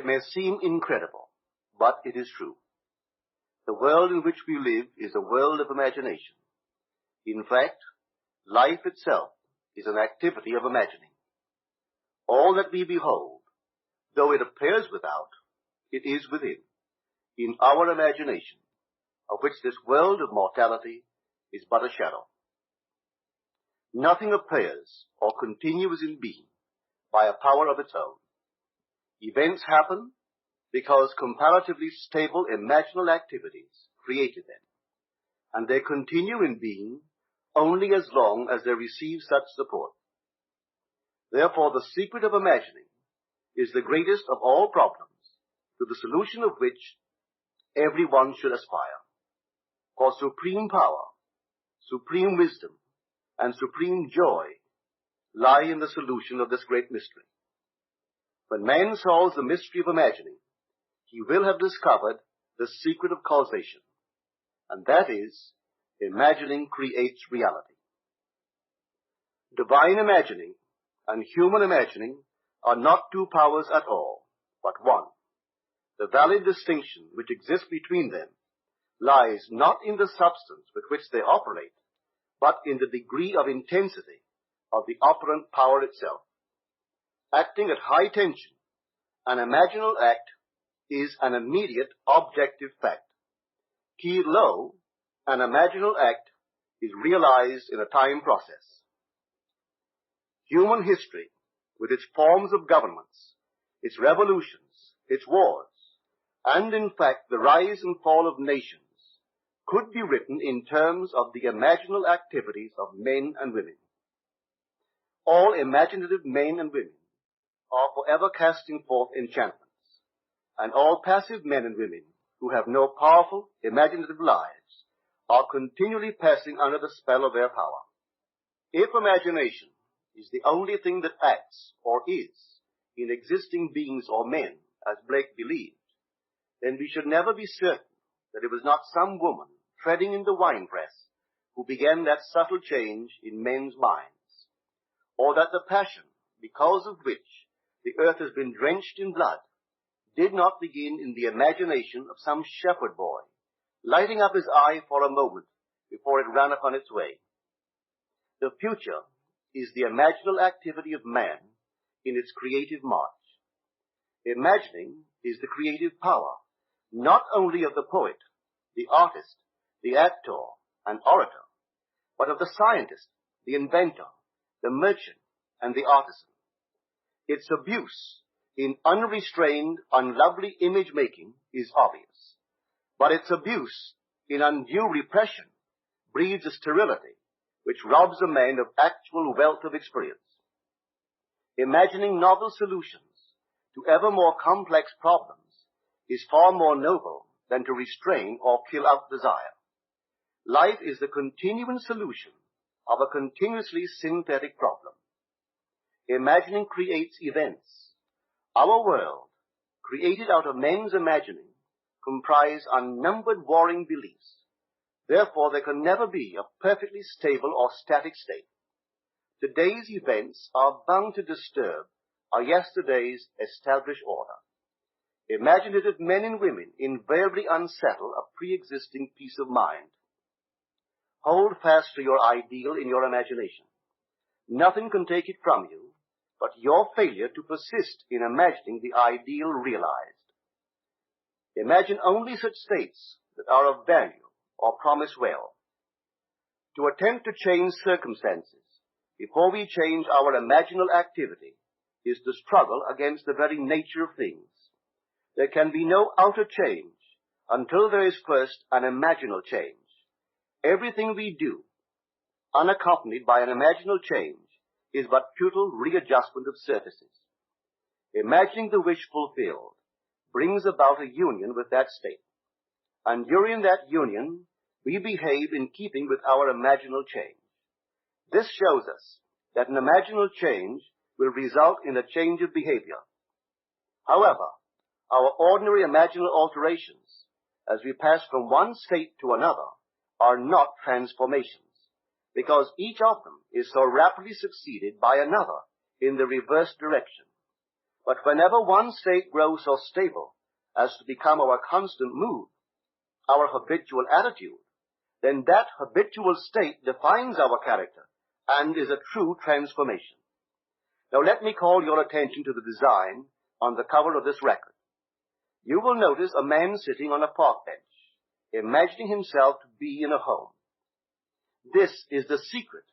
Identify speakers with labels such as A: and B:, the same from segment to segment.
A: It may seem incredible, but it is true. The world in which we live is a world of imagination. In fact, life itself is an activity of imagining. All that we behold, though it appears without, it is within, in our imagination, of which this world of mortality is but a shadow. Nothing appears or continues in being by a power of its own. Events happen because comparatively stable imaginal activities created them, and they continue in being only as long as they receive such support. Therefore, the secret of imagining is the greatest of all problems, to the solution of which everyone should aspire. For supreme power, supreme wisdom, and supreme joy lie in the solution of this great mystery. When man solves the mystery of imagining, he will have discovered the secret of causation, and that is, imagining creates reality. Divine imagining and human imagining are not two powers at all, but one. The valid distinction which exists between them lies not in the substance with which they operate, but in the degree of intensity of the operant power itself. Acting at high tension, an imaginal act is an immediate objective fact. Keyed low, an imaginal act is realized in a time process. Human history, with its forms of governments, its revolutions, its wars, and in fact the rise and fall of nations, could be written in terms of the imaginal activities of men and women. All imaginative men and women are forever casting forth enchantments, and all passive men and women who have no powerful, imaginative lives are continually passing under the spell of their power. If imagination is the only thing that acts or is in existing beings or men, as Blake believed, then we should never be certain that it was not some woman treading in the winepress who began that subtle change in men's minds, or that the passion, because of which the earth has been drenched in blood, did not begin in the imagination of some shepherd boy, lighting up his eye for a moment before it ran upon its way. The future is the imaginal activity of man in its creative march. Imagining is the creative power, not only of the poet, the artist, the actor, and orator, but of the scientist, the inventor, the merchant, and the artisan. Its abuse in unrestrained, unlovely image-making is obvious, but its abuse in undue repression breeds a sterility which robs a man of actual wealth of experience. Imagining novel solutions to ever more complex problems is far more noble than to restrain or kill out desire. Life is the continuing solution of a continuously synthetic problem. Imagining creates events. Our world, created out of men's imagining, comprise unnumbered warring beliefs. Therefore, there can never be a perfectly stable or static state. Today's events are bound to disturb our yesterday's established order. Imaginative men and women invariably unsettle a pre-existing peace of mind. Hold fast to your ideal in your imagination. Nothing can take it from you but your failure to persist in imagining the ideal realized. Imagine only such states that are of value or promise well. To attempt to change circumstances before we change our imaginal activity is to struggle against the very nature of things. There can be no outer change until there is first an imaginal change. Everything we do, unaccompanied by an imaginal change, is but futile readjustment of surfaces. Imagining the wish fulfilled brings about a union with that state, and during that union we behave in keeping with our imaginal change. This shows us that an imaginal change will result in a change of behavior. However, our ordinary imaginal alterations, as we pass from one state to another, are not transformations, because each of them is so rapidly succeeded by another in the reverse direction. But whenever one state grows so stable as to become our constant mood, our habitual attitude, then that habitual state defines our character and is a true transformation. Now let me call your attention to the design on the cover of this record. You will notice a man sitting on a park bench, imagining himself to be in a home. This is the secret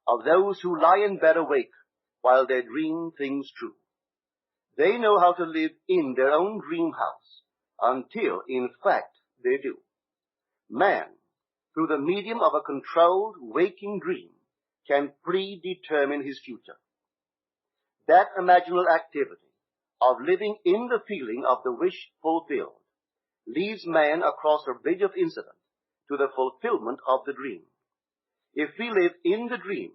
A: of those who lie in bed awake while they dream things true. They know how to live in their own dream house until, in fact, they do. Man, through the medium of a controlled waking dream, can predetermine his future. That imaginal activity of living in the feeling of the wish fulfilled leads man across a bridge of incident to the fulfillment of the dream. If we live in the dream,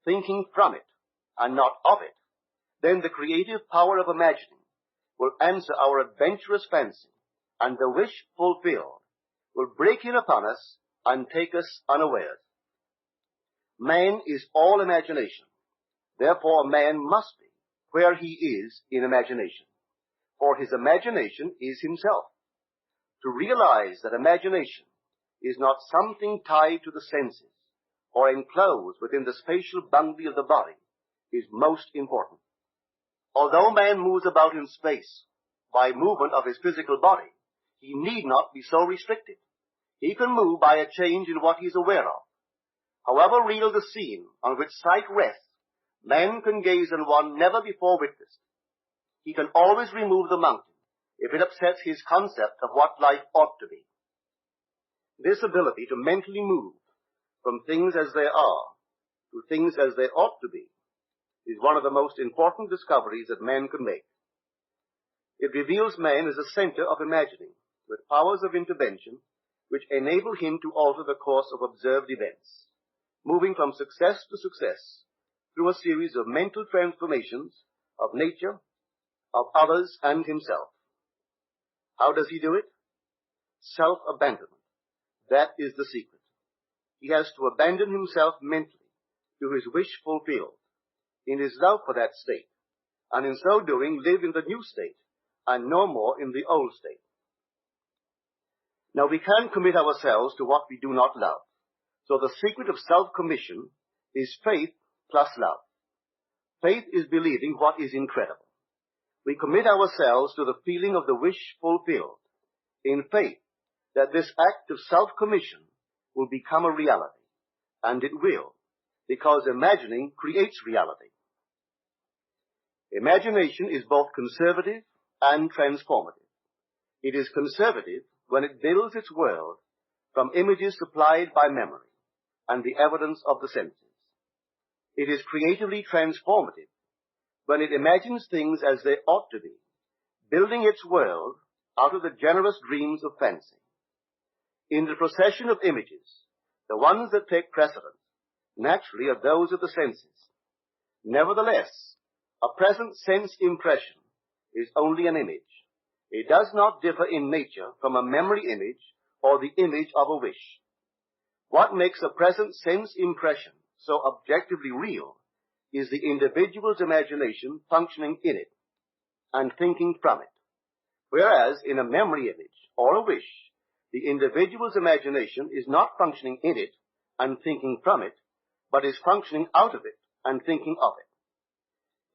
A: thinking from it and not of it, then the creative power of imagining will answer our adventurous fancy, and the wish fulfilled will break in upon us and take us unawares. Man is all imagination. Therefore, man must be where he is in imagination, for his imagination is himself. To realize that imagination is not something tied to the senses or enclosed within the spatial boundary of the body is most important. Although man moves about in space by movement of his physical body, he need not be so restricted. He can move by a change in what he is aware of. However real the scene on which sight rests, man can gaze on one never before witnessed. He can always remove the mountain if it upsets his concept of what life ought to be. This ability to mentally move from things as they are to things as they ought to be is one of the most important discoveries that man can make. It reveals man as a center of imagining, with powers of intervention which enable him to alter the course of observed events, moving from success to success through a series of mental transformations of nature, of others, and himself. How does he do it? Self-abandonment. That is the secret. He has to abandon himself mentally to his wish fulfilled, in his love for that state, and in so doing live in the new state, and no more in the old state. Now we can't commit ourselves to what we do not love, so the secret of self-commission is faith plus love. Faith is believing what is incredible. We commit ourselves to the feeling of the wish fulfilled, in faith that this act of self-commission will become a reality, and it will, because imagining creates reality. Imagination is both conservative and transformative. It is conservative when it builds its world from images supplied by memory and the evidence of the senses. It is creatively transformative when it imagines things as they ought to be, building its world out of the generous dreams of fancy. In the procession of images, the ones that take precedence naturally are those of the senses. Nevertheless, a present sense impression is only an image. It does not differ in nature from a memory image or the image of a wish. What makes a present sense impression so objectively real is the individual's imagination functioning in it and thinking from it, whereas in a memory image or a wish, the individual's imagination is not functioning in it and thinking from it, but is functioning out of it and thinking of it.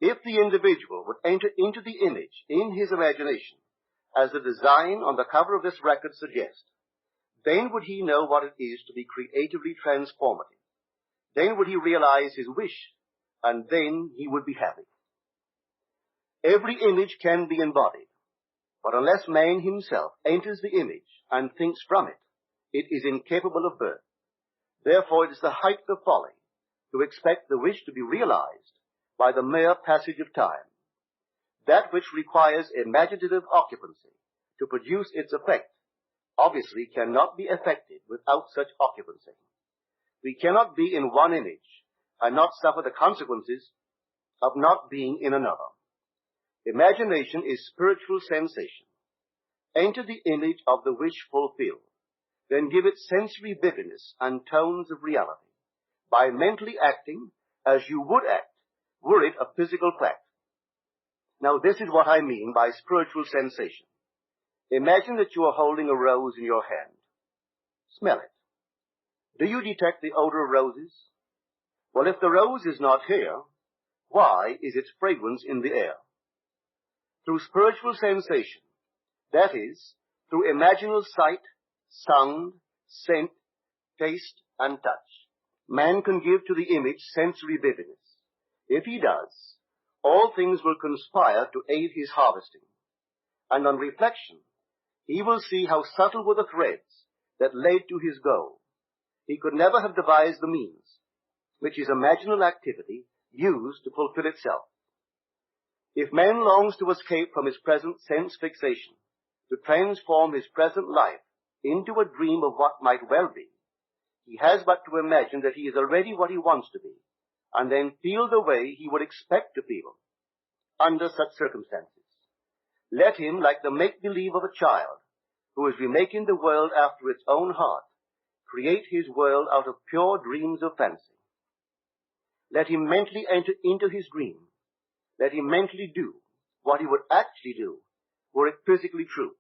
A: If the individual would enter into the image in his imagination, as the design on the cover of this record suggests, then would he know what it is to be creatively transformative. Then would he realize his wish, and then he would be happy. Every image can be embodied, but unless man himself enters the image and thinks from it, it is incapable of birth. Therefore it is the height of folly to expect the wish to be realized by the mere passage of time. That which requires imaginative occupancy to produce its effect obviously cannot be effected without such occupancy. We cannot be in one image and not suffer the consequences of not being in another. Imagination is spiritual sensation. Enter the image of the wish fulfilled, then give it sensory vividness and tones of reality by mentally acting as you would act were it a physical fact. Now, this is what I mean by spiritual sensation. Imagine that you are holding a rose in your hand. Smell it. Do you detect the odor of roses? Well, if the rose is not here, why is its fragrance in the air? Through spiritual sensation, that is, through imaginal sight, sound, scent, taste, and touch, man can give to the image sensory vividness. If he does, all things will conspire to aid his harvesting. And on reflection, he will see how subtle were the threads that led to his goal. He could never have devised the means which his imaginal activity used to fulfill itself. If man longs to escape from his present sense fixation, to transform his present life into a dream of what might well be, he has but to imagine that he is already what he wants to be, and then feel the way he would expect to feel under such circumstances. Let him, like the make-believe of a child who is remaking the world after its own heart, create his world out of pure dreams of fancy. Let him mentally enter into his dream. Let him mentally do what he would actually do were it physically true.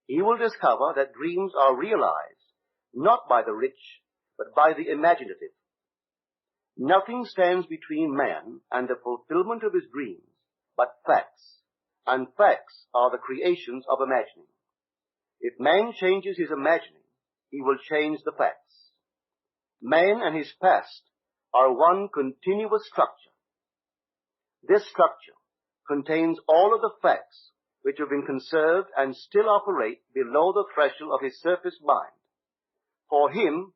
A: He will discover that dreams are realized not by the rich, but by the imaginative. Nothing stands between man and the fulfillment of his dreams but facts, and facts are the creations of imagining. If man changes his imagining, he will change the facts. Man and his past are one continuous structure. This structure contains all of the facts which have been conserved and still operate below the threshold of his surface mind. For him,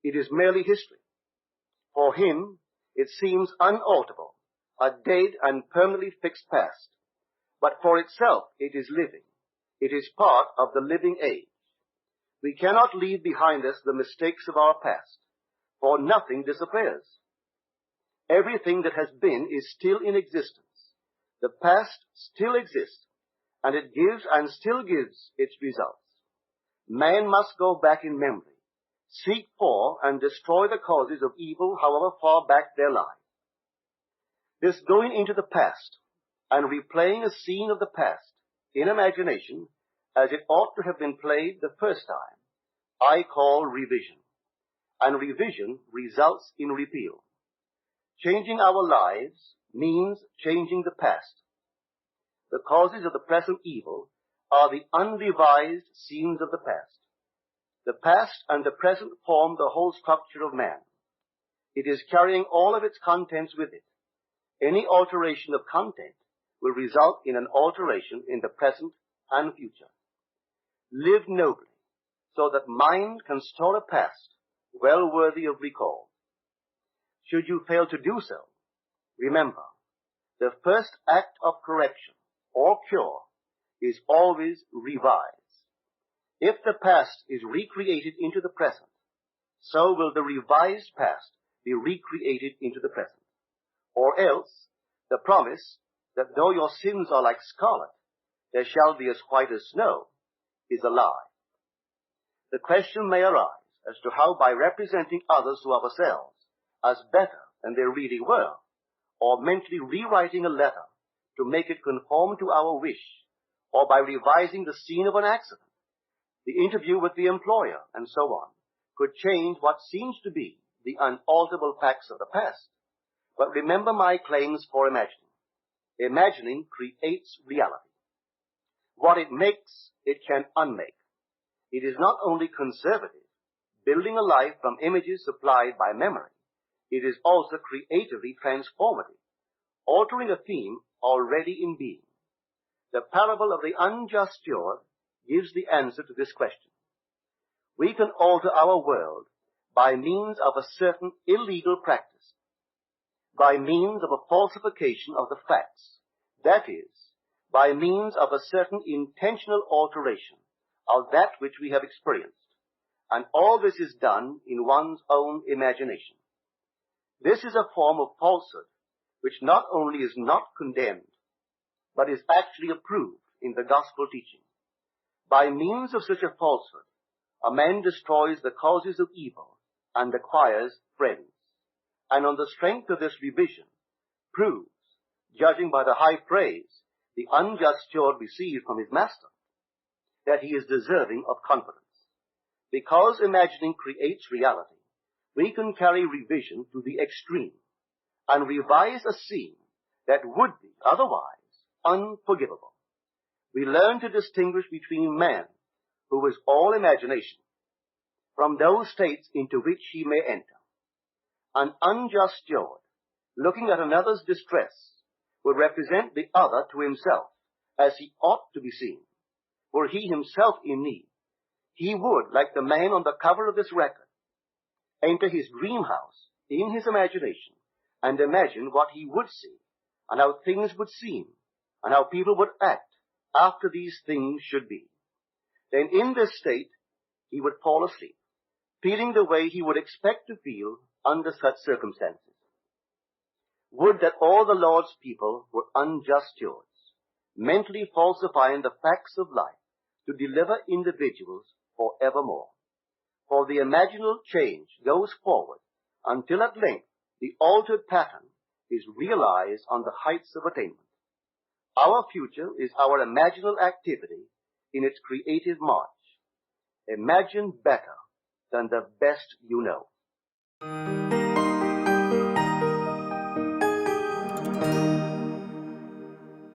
A: it is merely history. For him, it seems unalterable, a dead and permanently fixed past. But for itself, it is living. It is part of the living age. We cannot leave behind us the mistakes of our past, for nothing disappears. Everything that has been is still in existence. The past still exists, and it gives and still gives its results. Man must go back in memory, seek for and destroy the causes of evil however far back they lie. This going into the past and replaying a scene of the past in imagination as it ought to have been played the first time, I call revision. And revision results in repeal. Changing our lives means changing the past. The causes of the present evil are the unrevised scenes of the past. The past and the present form the whole structure of man. It is carrying all of its contents with it. Any alteration of content will result in an alteration in the present and future. Live nobly, so that mind can store a past well worthy of recall. Should you fail to do so, remember, the first act of correction or cure is always revise. If the past is recreated into the present, so will the revised past be recreated into the present. Or else, the promise that though your sins are like scarlet, they shall be as white as snow, is a lie. The question may arise as to how by representing others to ourselves as better than they really were, or mentally rewriting a letter to make it conform to our wish, or by revising the scene of an accident, the interview with the employer, and so on, could change what seems to be the unalterable facts of the past. But remember my claims for imagining. Imagining creates reality. What it makes, it can unmake. It is not only conservative, building a life from images supplied by memory. It is also creatively transformative, altering a theme already in being. The parable of the unjust steward gives the answer to this question. We can alter our world by means of a certain illegal practice, by means of a falsification of the facts, that is, by means of a certain intentional alteration of that which we have experienced, and all this is done in one's own imagination. This is a form of falsehood which not only is not condemned, but is actually approved in the gospel teaching. By means of such a falsehood, a man destroys the causes of evil and acquires friends, and on the strength of this revision, proves, judging by the high praise the unjust steward received from his master, that he is deserving of confidence. Because imagining creates reality, we can carry revision to the extreme and revise a scene that would be otherwise unforgivable. We learn to distinguish between man, who is all imagination, from those states into which he may enter. An unjust steward, looking at another's distress, would represent the other to himself, as he ought to be seen. Were he himself in need, he would, like the man on the cover of this record, enter his dream house in his imagination and imagine what he would see and how things would seem and how people would act after these things should be. Then in this state, he would fall asleep, feeling the way he would expect to feel under such circumstances. Would that all the Lord's people were unjust stewards, mentally falsifying the facts of life to deliver individuals forevermore. For the imaginal change goes forward until at length the altered pattern is realized on the heights of attainment. Our future is our imaginal activity in its creative march. Imagine better than the best you know.